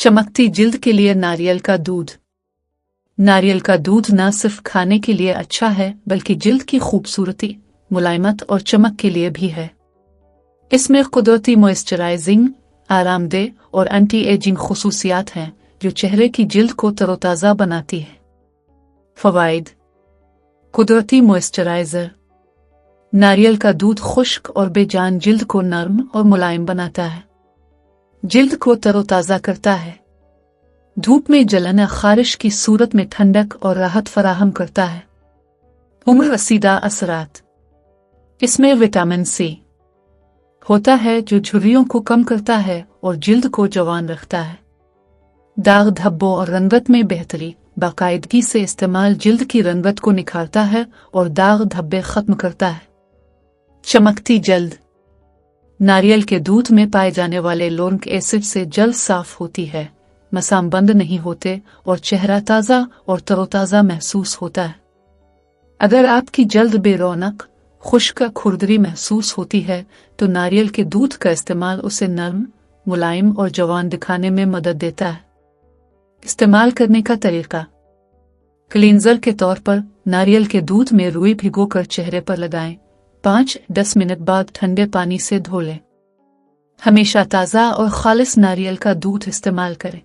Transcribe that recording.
चमकती जिल्द के लिए नारियल का दूध। नारियल का दूध न सिर्फ खाने के लिए अच्छा है बल्कि जिल्द की खूबसूरती, मुलायमत और चमक के लिए भी है। इसमें कुदरती मॉइस्चराइजिंग, आरामदेह और एंटी एजिंग खुसूसियात हैं जो चेहरे की जिल्द को तरोताज़ा बनाती है। फ़वाइद। कुदरती मॉइस्चराइज़र। नारियल का दूध खुश्क और बेजान जिल्द को नर्म और मुलायम बनाता है, जिल्द को तरोताज़ा करता है, धूप में जलन या खारिश की सूरत में ठंडक और राहत फराहम करता है। उम्र रसीदा असरात। इसमें विटामिन सी होता है जो झुर्रियों को कम करता है और जिल्द को जवान रखता है। दाग धब्बों और रंगत में बेहतरी। बाकायदगी से इस्तेमाल जिल्द की रंगत को निखारता है और दाग धब्बे खत्म करता है। चमकती जल्द। नारियल के दूध में पाए जाने वाले लोनिक एसिड से जल्द साफ होती है, मसाम बंद नहीं होते और चेहरा ताज़ा और तरोताज़ा महसूस होता है। अगर आपकी जल्द बेरौनक, खुश्क, खुरदरी महसूस होती है तो नारियल के दूध का इस्तेमाल उसे नर्म, मुलायम और जवान दिखाने में मदद देता है। इस्तेमाल करने का तरीका। क्लींजर के तौर पर नारियल के दूध में रुई भिगोकर चेहरे पर लगाएं। 5-10 मिनट बाद ठंडे पानी से धो लें। हमेशा ताज़ा और खालिस नारियल का दूध इस्तेमाल करें।